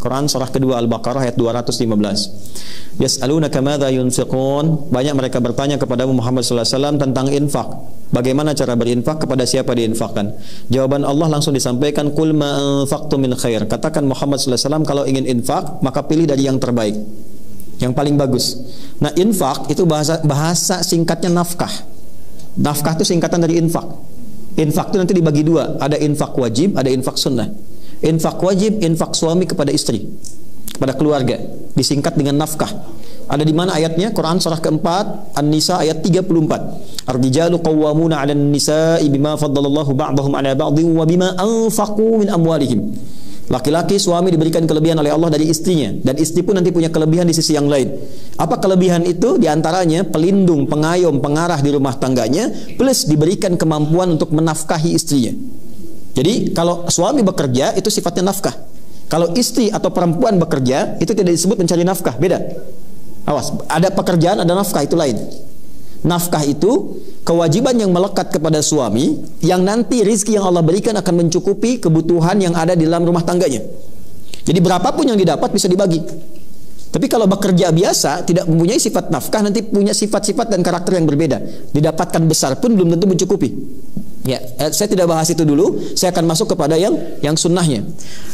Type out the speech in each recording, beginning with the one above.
Al-Quran surah kedua Al-Baqarah ayat 215. Yas'alunaka madza yunfiqun. Banyak mereka bertanya kepada Muhammad sallallahu alaihi wasallam tentang infak. Bagaimana cara berinfak, kepada siapa diinfakkan? Jawaban Allah langsung disampaikan, qul ma anfaqtum min khair. Katakan Muhammad sallallahu alaihi wasallam, kalau ingin infak maka pilih dari yang terbaik, yang paling bagus. Nah, infak itu bahasa singkatnya nafkah. Nafkah itu singkatan dari infak. Infak itu nanti dibagi dua, ada infak wajib, ada infak sunnah. Infak wajib, infak suami kepada istri, kepada keluarga, disingkat dengan nafkah. Ada di mana ayatnya? Quran surah keempat An-Nisa ayat 34. Ar-rijalu qawwamuna 'alan nisa'i bima faddalallahu ba'dahum 'ala ba'dhin wa bima anfaqu min amwalihim. Laki-laki suami diberikan kelebihan oleh Allah dari istrinya, dan istri pun nanti punya kelebihan di sisi yang lain. Apa kelebihan itu? Di antaranya pelindung, pengayom, pengarah di rumah tangganya, plus diberikan kemampuan untuk menafkahi istrinya. Jadi kalau suami bekerja itu sifatnya nafkah. Kalau istri atau perempuan bekerja itu tidak disebut mencari nafkah, beda. Awas, ada pekerjaan, ada nafkah, itu lain. Nafkah itu kewajiban yang melekat kepada suami, yang nanti rizki yang Allah berikan akan mencukupi kebutuhan yang ada di dalam rumah tangganya. Jadi berapapun yang didapat bisa dibagi. Tapi kalau bekerja biasa tidak mempunyai sifat nafkah, nanti punya sifat-sifat dan karakter yang berbeda. Didapatkan besar pun belum tentu mencukupi. Ya, saya tidak bahas itu dulu. Saya akan masuk kepada yang sunnahnya.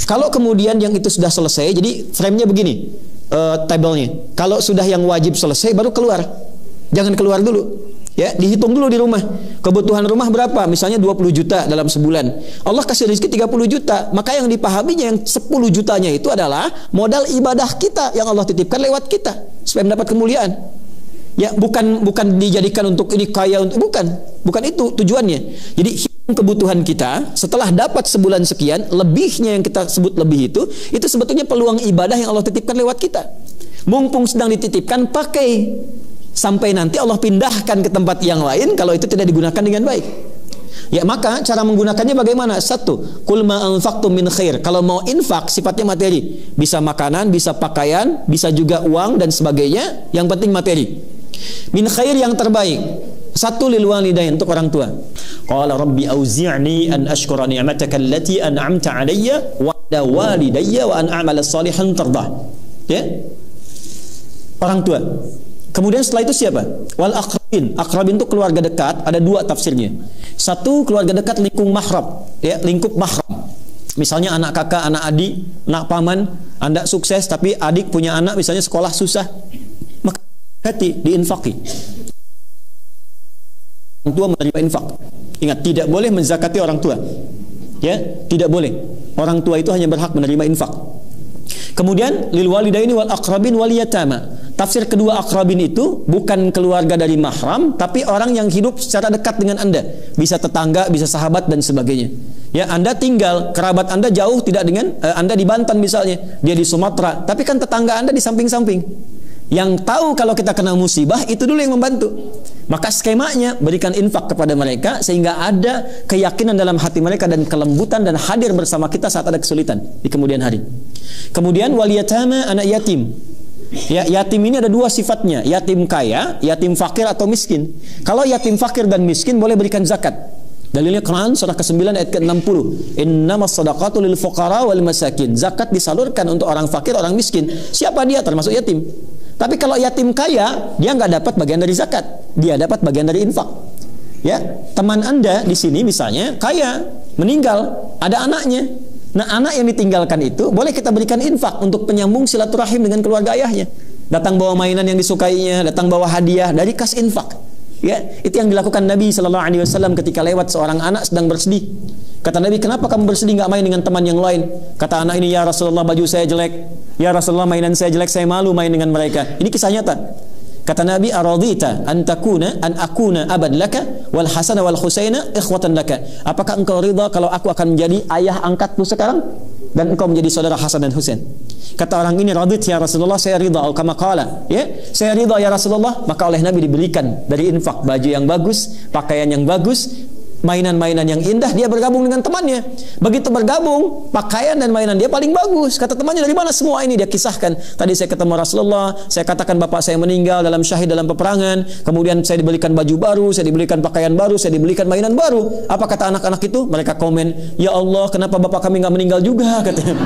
Kalau kemudian yang itu sudah selesai, jadi frame-nya begini, tabelnya. Kalau sudah yang wajib selesai, baru keluar. Jangan keluar dulu. Ya, dihitung dulu di rumah. Kebutuhan rumah berapa? Misalnya 20 juta dalam sebulan. Allah kasih rezeki 30 juta. Maka yang dipahaminya yang 10 jutanya itu adalah modal ibadah kita yang Allah titipkan lewat kita supaya mendapat kemuliaan. Ya, bukan dijadikan untuk ini kaya, untuk bukan itu tujuannya. Jadi kebutuhan kita setelah dapat sebulan sekian, lebihnya yang kita sebut lebih itu sebetulnya peluang ibadah yang Allah titipkan lewat kita. Mumpung sedang dititipkan, pakai sampai nanti Allah pindahkan ke tempat yang lain kalau itu tidak digunakan dengan baik. Ya, maka cara menggunakannya bagaimana? Satu, qul ma anfaqtum min khair. Kalau mau infak sifatnya materi, bisa makanan, bisa pakaian, bisa juga uang dan sebagainya. Yang penting materi. Min khair yang terbaik. Satu, lil walidain, untuk orang tua. Qala rabbi auzi'ni an ashkura ni'mataka allati an'amta 'alayya wa 'ala walidayya wa an a'mala shalihan tardah. Ya? Orang tua. Kemudian setelah itu siapa? Wal aqrabin. Aqrabin itu keluarga dekat, ada dua tafsirnya. Satu, keluarga dekat lingkup mahram, ya, lingkup mahram. Misalnya anak kakak, anak adik, anak paman. Anda sukses tapi adik punya anak misalnya sekolah susah, maka hati diinfaki. Orang tua menerima infak. Ingat, tidak boleh menzakati orang tua. Ya, tidak boleh. Orang tua itu hanya berhak menerima infak. Kemudian lil walidaini wal aqrabin wal yatama. Tafsir kedua akrabin itu bukan keluarga dari mahram, tapi orang yang hidup secara dekat dengan Anda. Bisa tetangga, bisa sahabat dan sebagainya. Ya, Anda tinggal, kerabat Anda jauh tidak dengan Anda di Banten misalnya, dia di Sumatera, tapi kan tetangga Anda di samping-samping. Yang tahu kalau kita kena musibah itu dulu yang membantu. Maka skemanya berikan infak kepada mereka sehingga ada keyakinan dalam hati mereka dan kelembutan dan hadir bersama kita saat ada kesulitan di kemudian hari. Kemudian wal yatama, anak yatim. Ya, yatim ini ada dua sifatnya, yatim kaya, yatim fakir atau miskin. Kalau yatim fakir dan miskin boleh berikan zakat. Dalilnya Quran surah ke-9 ayat ke-60. Innamas shadaqatu lil fuqara wal masakin. Zakat disalurkan untuk orang fakir, orang miskin. Siapa dia? Termasuk yatim. Tapi kalau yatim kaya, dia nggak dapat bagian dari zakat. Dia dapat bagian dari infak. Ya, teman Anda di sini misalnya kaya, meninggal, ada anaknya. Nah, anak yang ditinggalkan itu boleh kita berikan infak untuk penyambung silaturahim dengan keluarga ayahnya. Datang bawa mainan yang disukainya, datang bawa hadiah, dari kas infak. Ya, itu yang dilakukan Nabi sallallahu alaihi wasallam ketika lewat seorang anak sedang bersedih. Kata Nabi, "Kenapa kamu bersedih, nggak main dengan teman yang lain?" Kata anak ini, "Ya Rasulullah, baju saya jelek. Ya Rasulullah, mainan saya jelek, saya malu main dengan mereka." Ini kisah nyata. Kata Nabi, "Aradita an akuna abad laka wal Hasan wal Husaina ikhwatan laka." Apakah engkau ridha kalau aku akan menjadi ayah angkatmu sekarang dan engkau menjadi saudara Hasan dan Husain? Kata orang ini, "Radit ya Rasulullah, saya ridha." Kama qala, ya, saya ridha ya Rasulullah. Maka oleh Nabi diberikan dari infak baju yang bagus, pakaian yang bagus, mainan-mainan yang indah. Dia bergabung dengan temannya. Begitu bergabung, pakaian dan mainan dia paling bagus. Kata temannya, "Dari mana semua ini?" Dia kisahkan, "Tadi saya ketemu Rasulullah, saya katakan bapak saya meninggal dalam syahid dalam peperangan, kemudian saya dibelikan baju baru, saya dibelikan pakaian baru, saya dibelikan mainan baru." Apa kata anak-anak itu? Mereka komen, "Ya Allah, kenapa bapak kami nggak meninggal juga?" katanya.